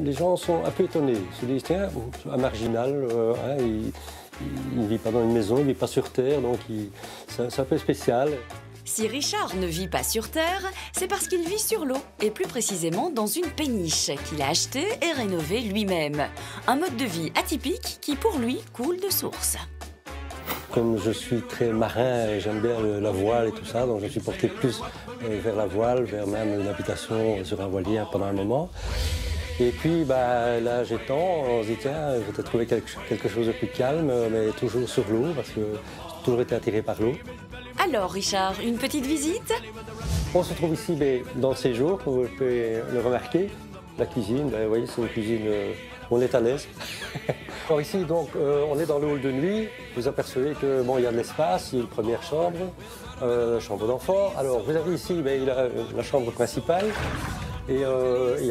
Les gens sont un peu étonnés. Ils se disent, tiens, un marginal, hein, il ne vit pas dans une maison, il ne vit pas sur Terre, donc c'est un peu spécial. Si Richard ne vit pas sur Terre, c'est parce qu'il vit sur l'eau, et plus précisément dans une péniche qu'il a achetée et rénovée lui-même. Un mode de vie atypique qui, pour lui, coule de source. Comme je suis très marin et j'aime bien la voile et tout ça, donc je me suis porté plus vers la voile, vers même une habitation sur un voilier pendant un moment. Et puis là, j'ai temps, on se dit tiens, je vais peut-être trouver quelque chose de plus calme, mais toujours sur l'eau, parce que j'ai toujours été attiré par l'eau. Alors Richard, une petite visite? On se trouve ici dans le séjour, comme vous pouvez le remarquer. La cuisine, vous voyez, c'est une cuisine où on est à l'aise. Alors ici, donc, on est dans le hall de nuit. Vous apercevez que il y a de l'espace, il y a une première chambre d'enfant. Alors vous avez ici la chambre principale et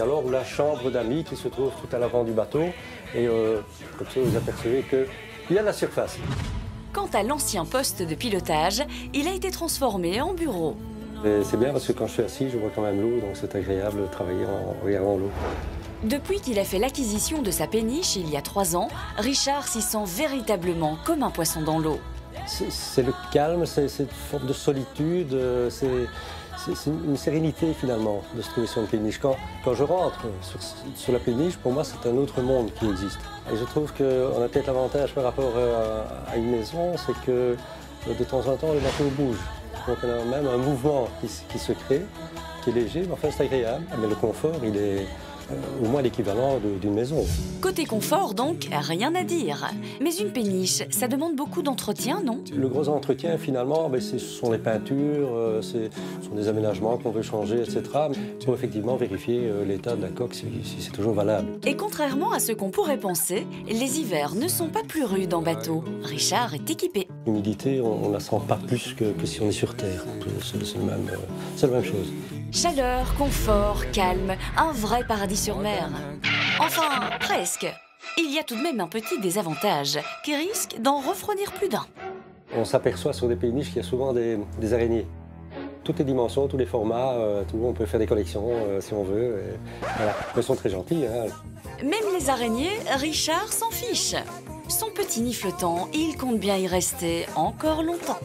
alors la chambre d'amis qui se trouve tout à l'avant du bateau. Et comme ça, vous apercevez qu'il y a la surface. Quant à l'ancien poste de pilotage, il a été transformé en bureau. C'est bien parce que quand je suis assis, je vois quand même l'eau, donc c'est agréable de travailler en regardant l'eau. Depuis qu'il a fait l'acquisition de sa péniche il y a 3 ans, Richard s'y sent véritablement comme un poisson dans l'eau. C'est le calme, c'est une forme de solitude, c'est une sérénité finalement de se trouver sur une péniche. Quand je rentre sur la péniche, pour moi c'est un autre monde qui existe. Et je trouve qu'on a peut-être l'avantage par rapport à une maison, c'est que de temps en temps le bateau bouge. Donc on a même un mouvement qui se crée, qui est léger, mais enfin c'est agréable. Mais le confort, il est au moins l'équivalent d'une maison. Côté confort donc, rien à dire. Mais une péniche, ça demande beaucoup d'entretien, non? Le gros entretien finalement, ce sont les peintures, ce sont des aménagements qu'on veut changer, etc. Il faut effectivement vérifier l'état de la coque si c'est toujours valable. Et contrairement à ce qu'on pourrait penser, les hivers ne sont pas plus rudes en bateau. Richard est équipé. L'humidité, on ne la sent pas plus que si on est sur Terre. C'est la même chose. Chaleur, confort, calme, un vrai paradis sur mer. Enfin, presque. Il y a tout de même un petit désavantage qui risque d'en refroidir plus d'un. On s'aperçoit sur des péniches qu'il y a souvent des araignées. Toutes les dimensions, tous les formats, on peut faire des collections si on veut. Voilà. Elles sont très gentilles. Hein. Même les araignées, Richard s'en fiche. Son petit nifletant, il compte bien y rester encore longtemps.